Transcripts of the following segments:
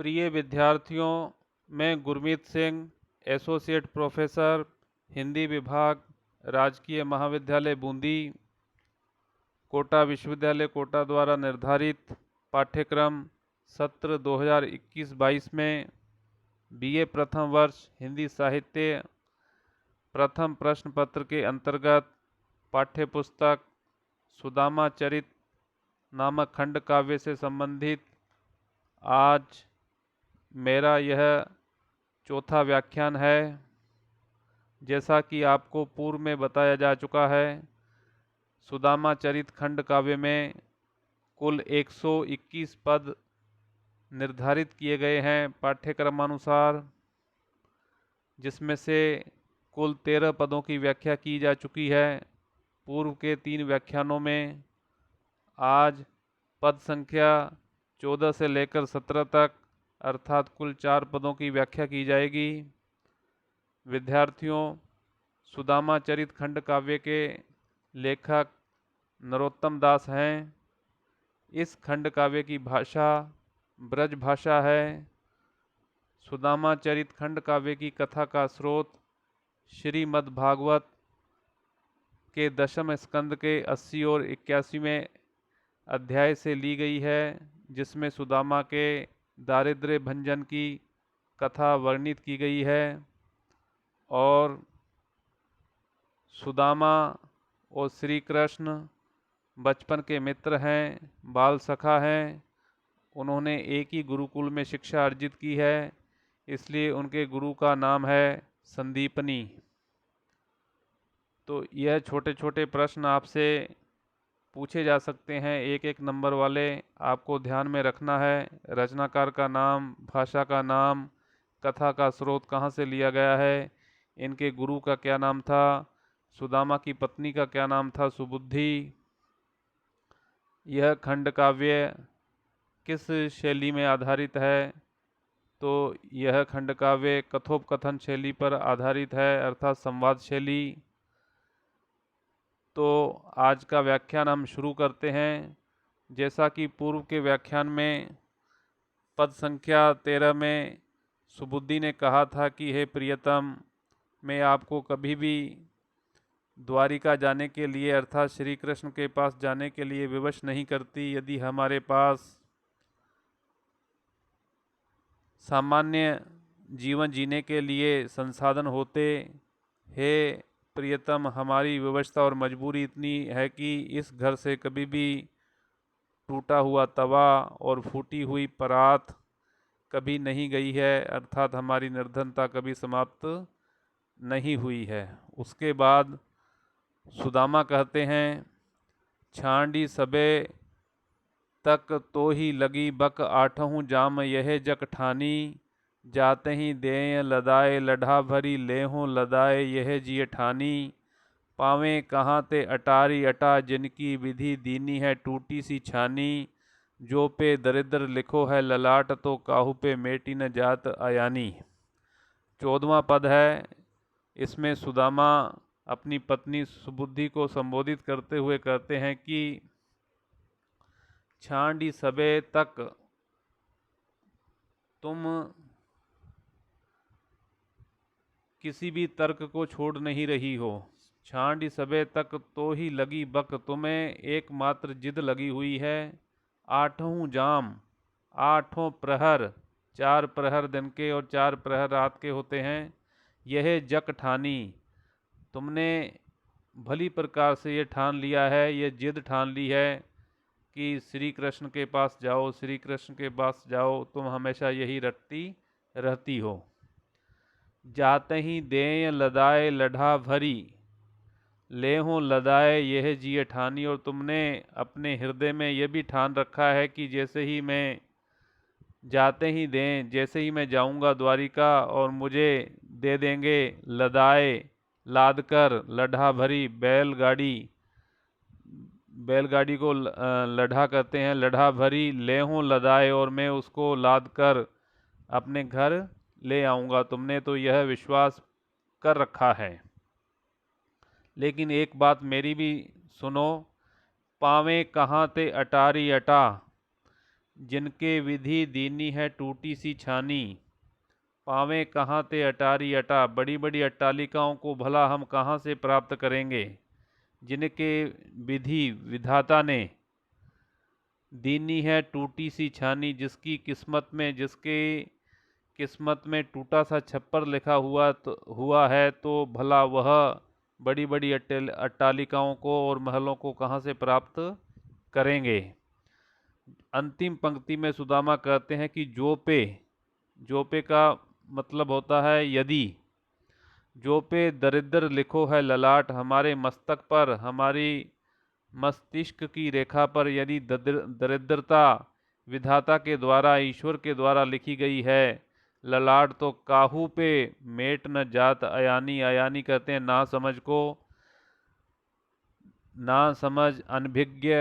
प्रिय विद्यार्थियों, मैं गुरमीत सिंह, एसोसिएट प्रोफेसर, हिंदी विभाग, राजकीय महाविद्यालय बूंदी, कोटा विश्वविद्यालय कोटा द्वारा निर्धारित पाठ्यक्रम सत्र 2021-22 में बीए प्रथम वर्ष हिंदी साहित्य प्रथम प्रश्न पत्र के अंतर्गत पाठ्यपुस्तक सुदामा चरित नामक खंड काव्य से संबंधित आज मेरा यह चौथा व्याख्यान है। जैसा कि आपको पूर्व में बताया जा चुका है, सुदामा चरित खंड काव्य में कुल 121 पद निर्धारित किए गए हैं पाठ्यक्रमानुसार, जिसमें से कुल 13 पदों की व्याख्या की जा चुकी है पूर्व के 3 व्याख्यानों में। आज पद संख्या 14 से लेकर 17 तक अर्थात कुल 4 पदों की व्याख्या की जाएगी। विद्यार्थियों, सुदामा चरित खंड काव्य के लेखक नरोत्तम दास हैं। इस खंड काव्य की भाषा ब्रज भाषा है। सुदामा चरित खंड काव्य की कथा का स्रोत श्रीमद् भागवत के दशम स्कंद के 80 और 81वें अध्याय से ली गई है, जिसमें सुदामा के दारिद्र्य भंजन की कथा वर्णित की गई है। और सुदामा और श्री कृष्ण बचपन के मित्र हैं, बाल सखा हैं। उन्होंने एक ही गुरुकुल में शिक्षा अर्जित की है, इसलिए उनके गुरु का नाम है संदीपनी। तो यह छोटे छोटे प्रश्न आपसे पूछे जा सकते हैं, एक एक नंबर वाले। आपको ध्यान में रखना है रचनाकार का नाम, भाषा का नाम, कथा का स्रोत कहाँ से लिया गया है, इनके गुरु का क्या नाम था, सुदामा की पत्नी का क्या नाम था, सुबुद्धि। यह खंड काव्य किस शैली में आधारित है? तो यह खंड काव्य कथोपकथन शैली पर आधारित है, अर्थात संवाद शैली। तो आज का व्याख्यान हम शुरू करते हैं। जैसा कि पूर्व के व्याख्यान में पद संख्या 13 में सुबुद्धि ने कहा था कि हे प्रियतम, मैं आपको कभी भी द्वारिका जाने के लिए अर्थात श्री कृष्ण के पास जाने के लिए विवश नहीं करती, यदि हमारे पास सामान्य जीवन जीने के लिए संसाधन होते। हे प्रियतम, हमारी विवशता और मजबूरी इतनी है कि इस घर से कभी भी टूटा हुआ तवा और फूटी हुई परात कभी नहीं गई है, अर्थात हमारी निर्धनता कभी समाप्त नहीं हुई है। उसके बाद सुदामा कहते हैं, छांडी सबे तक तो ही लगी बक आठहूँ जाम यह जक ठानी, जाते ही देय लदाए लढ़ा भरी लेहों लदाए यह जिय ठानी, पावें कहाँ ते अटारी अटा जिनकी विधि दीनी है टूटी सी छानी, जो पे दरिद्र लिखो है ललाट तो काहू पे मेटी न जात आयानी। 14वां पद है। इसमें सुदामा अपनी पत्नी सुबुद्धि को संबोधित करते हुए कहते हैं कि छांडी सबे तक तुम किसी भी तर्क को छोड़ नहीं रही हो। छांडी सबे तक तो ही लगी बक, तुम्हें एकमात्र जिद लगी हुई है। आठों जाम, 8 प्रहर, 4 प्रहर दिन के और 4 प्रहर रात के होते हैं। यह जक ठानी, तुमने भली प्रकार से ये ठान लिया है, ये जिद ठान ली है कि श्री कृष्ण के पास जाओ, श्री कृष्ण के पास जाओ, तुम हमेशा यही रटती रहती हो। जाते ही देय लदाए लढ़ा भरी, लेहों लदाए यह जिय ठानी, और तुमने अपने हृदय में यह भी ठान रखा है कि जैसे ही मैं जाते ही दें, जैसे ही मैं जाऊंगा द्वारिका और मुझे दे देंगे लदाए लाद कर, लढ़ा भरी बैलगाड़ी, बैलगाड़ी को लढ़ा कहते हैं, लढ़ा भरी लेहों लदाए, और मैं उसको लाद कर अपने घर ले आऊँगा। तुमने तो यह विश्वास कर रखा है, लेकिन एक बात मेरी भी सुनो। पावें कहाँ ते अटारी अटा, जिनके विधि दीनी है टूटी सी छानी, पावें कहाँ ते अटारी अटा। बड़ी बड़ी अट्टालिकाओं को भला हम कहाँ से प्राप्त करेंगे, जिनके विधि विधाता ने दीनी है टूटी सी छानी, जिसके किस्मत में टूटा सा छप्पर लिखा हुआ है, तो भला वह बड़ी बड़ी अट्टालिकाओं को और महलों को कहाँ से प्राप्त करेंगे। अंतिम पंक्ति में सुदामा कहते हैं कि जोपे का मतलब होता है यदि। जो पे दरिद्र लिखो है ललाट, हमारे मस्तक पर, हमारी मस्तिष्क की रेखा पर यदि दरिद्रता विधाता के द्वारा, ईश्वर के द्वारा लिखी गई है ललाट, तो काहू पे मेट न जात अयानी। अयानी कहते हैं ना समझ को, ना समझ, अनभिज्ञ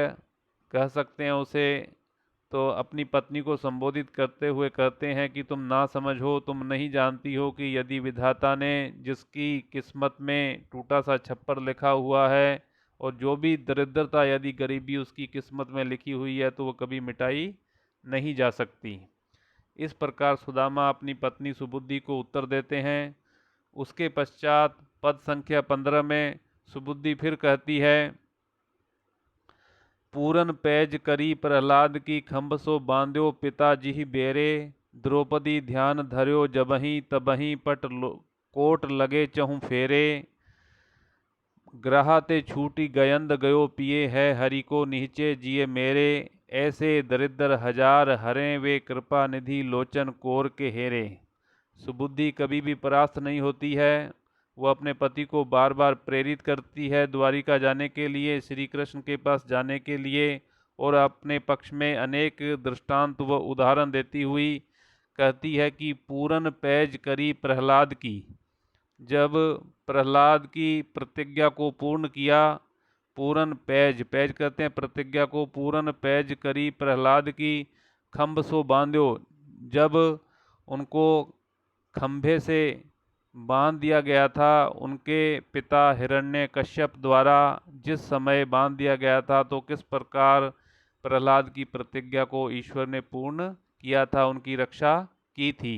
कह सकते हैं उसे। तो अपनी पत्नी को संबोधित करते हुए कहते हैं कि तुम ना समझ हो, तुम नहीं जानती हो कि यदि विधाता ने, जिसकी किस्मत में टूटा सा छप्पर लिखा हुआ है, और जो भी दरिद्रता यदि गरीबी उसकी किस्मत में लिखी हुई है, तो वो कभी मिटाई नहीं जा सकती। इस प्रकार सुदामा अपनी पत्नी सुबुद्धि को उत्तर देते हैं। उसके पश्चात पद संख्या 15 में सुबुद्धि फिर कहती है, पूरन पैज करी प्रहलाद की, खम्भ सो बांध्यो पिता जी बेरे। द्रौपदी ध्यान धर्यो जबहि, तबहि कोट लगे चहु फेरे। ग्रहा ते छूटी गयंद गयो पिए, है हरि को निहचे जिए मेरे। ऐसे दरिद्र हजार हरे, वे कृपा निधि लोचन कोर के हेरे। सुबुद्धि कभी भी परास्त नहीं होती है। वह अपने पति को बार बार प्रेरित करती है द्वारिका जाने के लिए, श्री कृष्ण के पास जाने के लिए, और अपने पक्ष में अनेक दृष्टांत व उदाहरण देती हुई कहती है कि पूरन पैज करी प्रहलाद की। जब प्रहलाद की प्रतिज्ञा को पूर्ण किया, पूरन पैज, पैज कहते हैं प्रतिज्ञा को, पूरन पैज करी प्रहलाद की, खम्भ सो बांध्यो, जब उनको खंभे से बांध दिया गया था, उनके पिता हिरण्यकश्यप द्वारा जिस समय बांध दिया गया था, तो किस प्रकार प्रहलाद की प्रतिज्ञा को ईश्वर ने पूर्ण किया था, उनकी रक्षा की थी।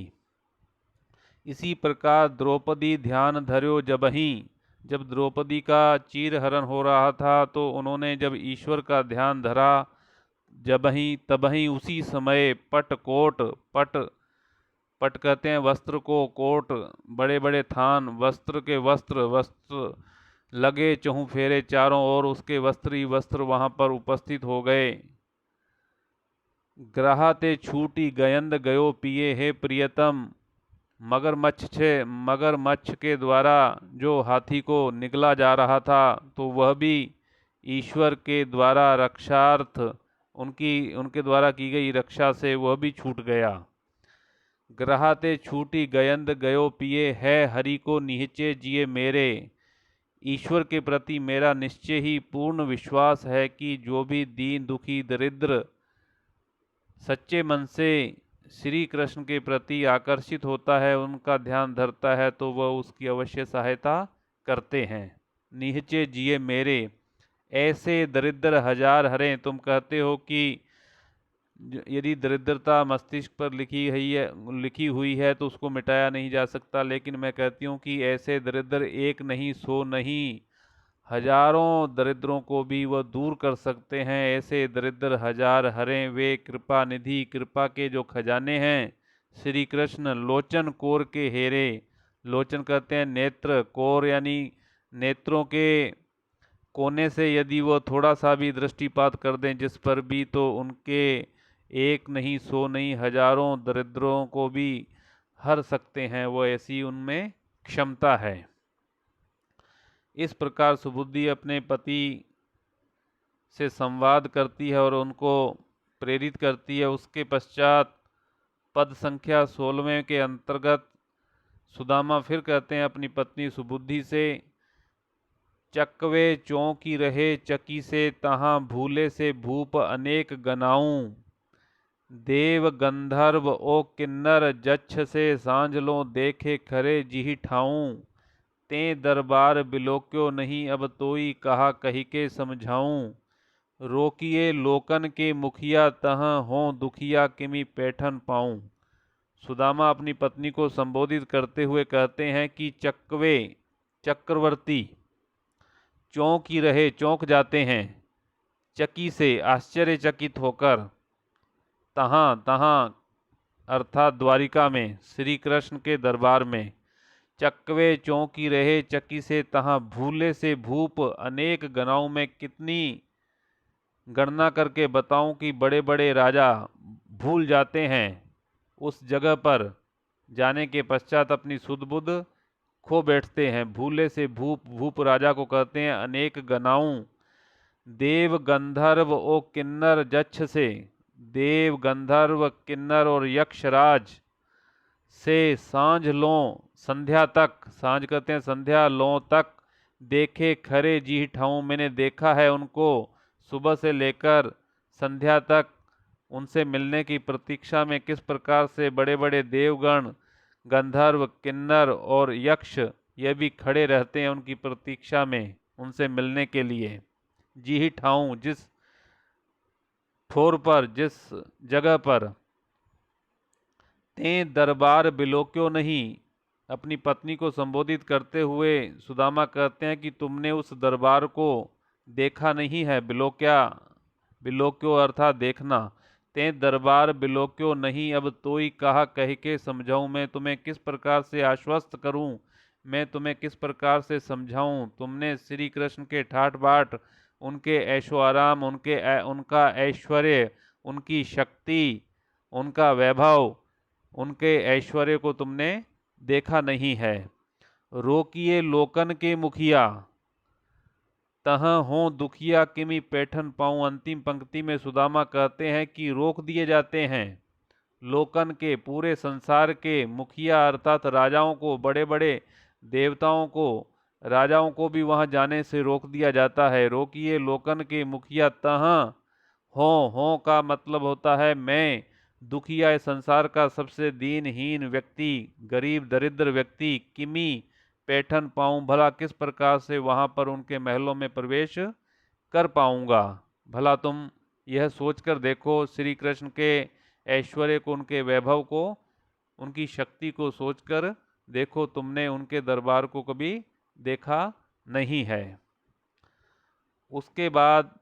इसी प्रकार द्रौपदी ध्यान धर्यो जबहि, जब द्रौपदी का चीरहरण हो रहा था, तो उन्होंने जब ईश्वर का ध्यान धरा, जबहि तबहि उसी समय पट कहते हैं वस्त्र को, कोट बड़े बड़े थान, वस्त्र लगे चहु फेरे, चारों ओर उसके वस्त्र ही वस्त्र वहां पर उपस्थित हो गए। ग्राहते छूटी गयंद गयो पिए, हे प्रियतम, मगरमच्छ के द्वारा जो हाथी को निगला जा रहा था, तो वह भी ईश्वर के द्वारा रक्षार्थ, उनके द्वारा की गई रक्षा से वह भी छूट गया। ग्रहाते छूटी गयंद गयो पिए, है हरि को निहचे जिए मेरे। ईश्वर के प्रति मेरा निश्चय ही पूर्ण विश्वास है कि जो भी दीन दुखी दरिद्र सच्चे मन से श्री कृष्ण के प्रति आकर्षित होता है, उनका ध्यान धरता है, तो वह उसकी अवश्य सहायता करते हैं। निहचे जिए मेरे, ऐसे दरिद्र हजार हरें। तुम कहते हो कि यदि दरिद्रता मस्तिष्क पर लिखी हुई है तो उसको मिटाया नहीं जा सकता, लेकिन मैं कहती हूँ कि ऐसे दरिद्र एक नहीं, सौ नहीं, हजारों दरिद्रों को भी वह दूर कर सकते हैं। ऐसे दरिद्र हजार हरें, वे कृपा निधि, कृपा के जो खजाने हैं श्री कृष्ण, लोचन कोर के हेरे। लोचन कहते हैं नेत्र, कोर यानी नेत्रों के कोने से यदि वह थोड़ा सा भी दृष्टिपात कर दें जिस पर भी, तो उनके एक नहीं, सौ नहीं, हजारों दरिद्रों को भी हर सकते हैं, वो ऐसी उनमें क्षमता है। इस प्रकार सुबुद्धि अपने पति से संवाद करती है और उनको प्रेरित करती है। उसके पश्चात पद संख्या 16वें के अंतर्गत सुदामा फिर कहते हैं अपनी पत्नी सुबुद्धि से, चकवे चौकी रहे चकी से, तहाँ भूले से भूप अनेक गनाऊं। देव गंधर्व ओ किन्नर, जच्छ से सांझलो देखे खरे जिहि ठाऊं। ते दरबार बिलोक्यो नहीं, अब तोई कहा कही के समझाऊं। रोकिए लोकन के मुखिया तह हों दुखिया किमि पैठन पाऊं। सुदामा अपनी पत्नी को संबोधित करते हुए कहते हैं कि चकवे चक्रवर्ती चौंक ही रहे, चौंक जाते हैं, चकी से आश्चर्यचकित होकर, तहाँ तहाँ अर्थात द्वारिका में, श्री कृष्ण के दरबार में। चकवे चौंकी रहे चकी से तहाँ, भूले से भूप अनेक गणाओं में कितनी गणना करके बताऊं कि बड़े बड़े राजा भूल जाते हैं। उस जगह पर जाने के पश्चात अपनी सुध बुध खो बैठते हैं। भूले से भूप, भूप राजा को कहते हैं अनेक गणाऊं। देव गंधर्व ओ किन्नर जच्छ से, देव गंधर्व किन्नर और यक्षराज से सांझ लों संध्या तक, सांझ कहते हैं संध्या लों तक, देखे खरे जी ठाऊं। मैंने देखा है उनको सुबह से लेकर संध्या तक, उनसे मिलने की प्रतीक्षा में किस प्रकार से बड़े बड़े देवगण, गंधर्व, किन्नर और यक्ष ये भी खड़े रहते हैं उनकी प्रतीक्षा में उनसे मिलने के लिए। जी ही ठाऊं, जिस ठोर पर, जिस जगह पर, ते दरबार बिलोक्यो नहीं। अपनी पत्नी को संबोधित करते हुए सुदामा कहते हैं कि तुमने उस दरबार को देखा नहीं है। बिलोक्या, बिलोक्यो अर्थात देखना। ते दरबार बिलोक्यो नहीं, अब तोई कहा कह के समझाऊं। मैं तुम्हें किस प्रकार से आश्वस्त करूं, मैं तुम्हें किस प्रकार से समझाऊं। तुमने श्री कृष्ण के ठाठ बाट, उनके ऐशो आराम, उनका ऐश्वर्य, उनकी शक्ति, उनका वैभव, उनके ऐश्वर्य को तुमने देखा नहीं है। रोकिए लोकन के मुखिया तह हों दुखिया किमि पैठन पाऊं। अंतिम पंक्ति में सुदामा कहते हैं कि रोक दिए जाते हैं लोकन के, पूरे संसार के मुखिया अर्थात राजाओं को, बड़े बड़े देवताओं को, राजाओं को भी वहां जाने से रोक दिया जाता है। रोकिए लोकन के मुखिया तह हों का मतलब होता है मैं, दुखिया इस संसार का सबसे दीनहीन व्यक्ति, गरीब दरिद्र व्यक्ति, किमी पैठन पाऊं, भला किस प्रकार से वहां पर उनके महलों में प्रवेश कर पाऊंगा। भला तुम यह सोचकर देखो, श्री कृष्ण के ऐश्वर्य को, उनके वैभव को, उनकी शक्ति को सोचकर देखो, तुमने उनके दरबार को कभी देखा नहीं है। उसके बाद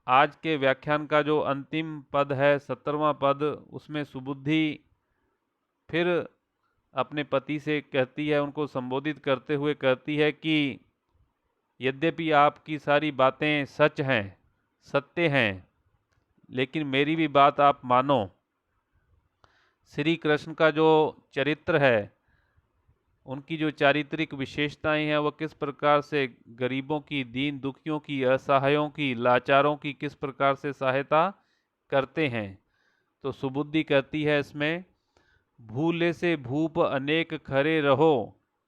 आज के व्याख्यान का जो अंतिम पद है, 17वां पद, उसमें सुबुद्धि फिर अपने पति से कहती है, उनको संबोधित करते हुए कहती है कि यद्यपि आपकी सारी बातें सच हैं, सत्य हैं, लेकिन मेरी भी बात आप मानो। श्री कृष्ण का जो चरित्र है, उनकी जो चारित्रिक विशेषताएं हैं, वह किस प्रकार से गरीबों की, दीन दुखियों की, असहायों की, लाचारों की किस प्रकार से सहायता करते हैं। तो सुबुद्धि कहती है इसमें, भूले से भूप अनेक खरे रहो,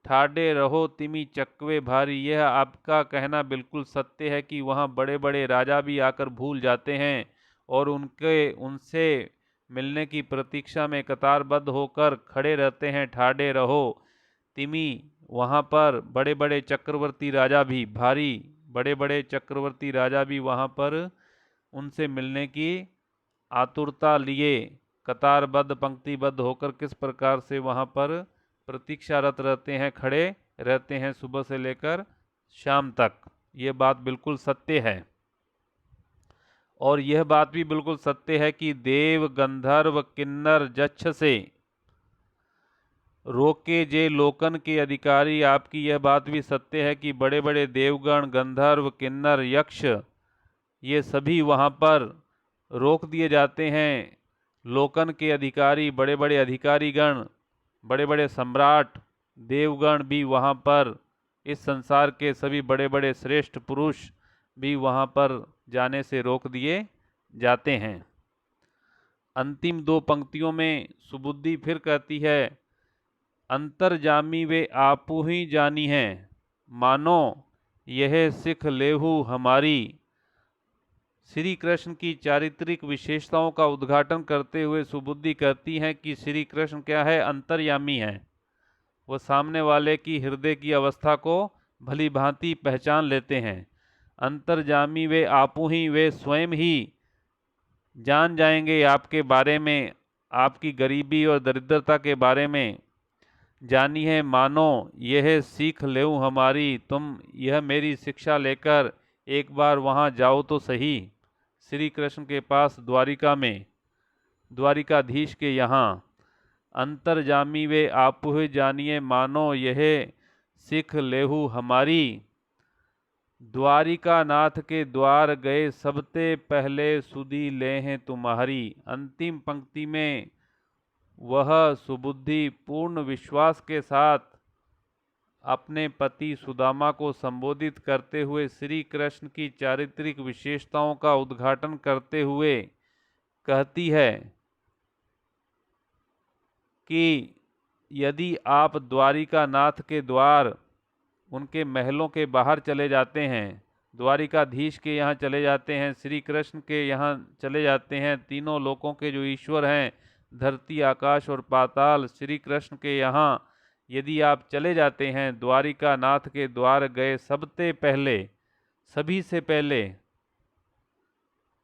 ठाडे रहो तिमी चकवे भारी। यह आपका कहना बिल्कुल सत्य है कि वहाँ बड़े बड़े राजा भी आकर भूल जाते हैं और उनसे मिलने की प्रतीक्षा में कतारबद्ध होकर खड़े रहते हैं। ठाडे रहो तिमी, वहाँ पर बड़े बड़े चक्रवर्ती राजा भी, भारी बड़े बड़े चक्रवर्ती राजा भी वहाँ पर उनसे मिलने की आतुरता लिए कतारबद्ध, पंक्तिबद्ध होकर किस प्रकार से वहाँ पर प्रतीक्षारत रहते हैं, खड़े रहते हैं सुबह से लेकर शाम तक। ये बात बिल्कुल सत्य है। और यह बात भी बिल्कुल सत्य है कि देव गंधर्व किन्नर जच्छ से रोके जे लोकन के अधिकारी, आपकी यह बात भी सत्य है कि बड़े बड़े देवगण, गंधर्व, किन्नर, यक्ष ये सभी वहाँ पर रोक दिए जाते हैं। लोकन के अधिकारी, बड़े बड़े अधिकारीगण, बड़े बड़े सम्राट, देवगण भी वहाँ पर, इस संसार के सभी बड़े बड़े श्रेष्ठ पुरुष भी वहाँ पर जाने से रोक दिए जाते हैं। अंतिम दो पंक्तियों में सुबुद्धि फिर कहती है, अंतर्जामी वे आपू ही जानी हैं, मानो यह सिख लेहू हमारी। श्री कृष्ण की चारित्रिक विशेषताओं का उद्घाटन करते हुए सुबुद्धि कहती हैं कि श्री कृष्ण क्या है, अंतर्यामी हैं। वह सामने वाले की हृदय की अवस्था को भली भांति पहचान लेते हैं। अंतर्जामी वे आपू ही, वे स्वयं ही जान जाएंगे आपके बारे में, आपकी गरीबी और दरिद्रता के बारे में। जानी है मानो यह सीख लेऊं हमारी, तुम यह मेरी शिक्षा लेकर एक बार वहाँ जाओ तो सही। श्री कृष्ण के पास द्वारिका में, द्वारिकाधीश के यहाँ। अंतर्जामी वे आपु जानिए मानो यह सिख लेहु हमारी। द्वारिका नाथ के द्वार गए सबते पहले सुधी ले हैं तुम्हारी। अंतिम पंक्ति में वह सुबुद्धि पूर्ण विश्वास के साथ अपने पति सुदामा को संबोधित करते हुए श्री कृष्ण की चारित्रिक विशेषताओं का उद्घाटन करते हुए कहती है कि यदि आप द्वारिका नाथ के द्वार, उनके महलों के बाहर चले जाते हैं, द्वारिकाधीश के यहाँ चले जाते हैं, श्री कृष्ण के यहाँ चले जाते हैं, तीनों लोकों के जो ईश्वर हैं, धरती आकाश और पाताल, श्री कृष्ण के यहाँ यदि आप चले जाते हैं, द्वारिका नाथ के द्वार गए सबसे पहले, सभी से पहले,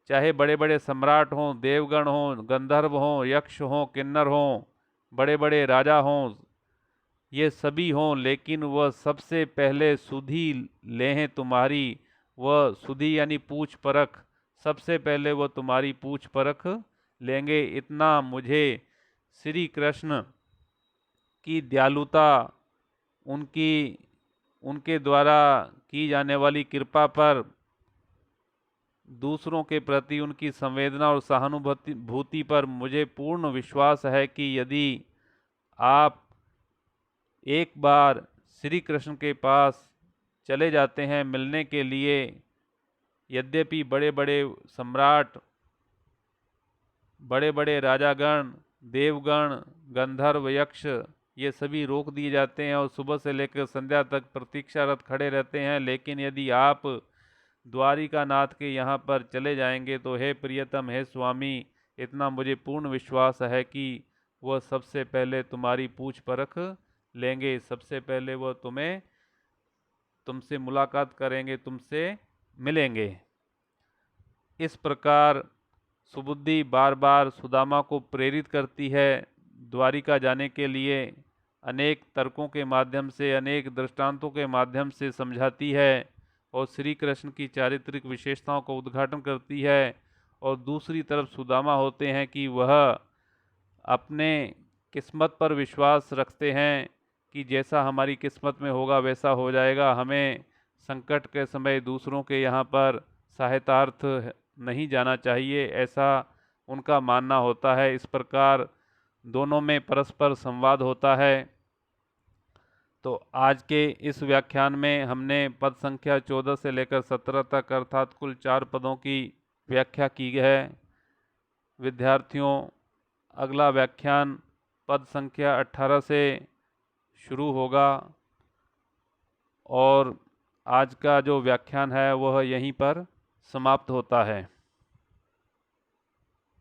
चाहे बड़े बड़े सम्राट हों, देवगण हों, गंधर्व हों, यक्ष हों, किन्नर हों, बड़े बड़े राजा हों, ये सभी हों, लेकिन वह सबसे पहले सुधी लें तुम्हारी। वह सुधी यानी पूछ परख, सबसे पहले वह तुम्हारी पूछ परख लेंगे। इतना मुझे श्री कृष्ण की दयालुता, उनके द्वारा की जाने वाली कृपा पर, दूसरों के प्रति उनकी संवेदना और सहानुभूति पर मुझे पूर्ण विश्वास है कि यदि आप एक बार श्री कृष्ण के पास चले जाते हैं मिलने के लिए, यद्यपि बड़े बड़े सम्राट, बड़े बड़े राजागण, देवगण, गंधर्व, यक्ष, ये सभी रोक दिए जाते हैं और सुबह से लेकर संध्या तक प्रतीक्षारत खड़े रहते हैं, लेकिन यदि आप द्वारिका नाथ के यहाँ पर चले जाएंगे तो हे प्रियतम, हे स्वामी, इतना मुझे पूर्ण विश्वास है कि वह सबसे पहले तुम्हारी पूछ परख लेंगे, सबसे पहले वह तुमसे मुलाकात करेंगे, तुमसे मिलेंगे। इस प्रकार सुबुद्धि बार बार सुदामा को प्रेरित करती है द्वारिका जाने के लिए, अनेक तर्कों के माध्यम से, अनेक दृष्टांतों के माध्यम से समझाती है और श्री कृष्ण की चारित्रिक विशेषताओं का उद्घाटन करती है। और दूसरी तरफ सुदामा होते हैं कि वह अपने किस्मत पर विश्वास रखते हैं कि जैसा हमारी किस्मत में होगा वैसा हो जाएगा, हमें संकट के समय दूसरों के यहाँ पर सहायतार्थ नहीं जाना चाहिए, ऐसा उनका मानना होता है। इस प्रकार दोनों में परस्पर संवाद होता है। तो आज के इस व्याख्यान में हमने पद संख्या 14 से लेकर 17 तक अर्थात कुल 4 पदों की व्याख्या की है। विद्यार्थियों, अगला व्याख्यान पद संख्या 18 से शुरू होगा और आज का जो व्याख्यान है वह यहीं पर समाप्त होता है।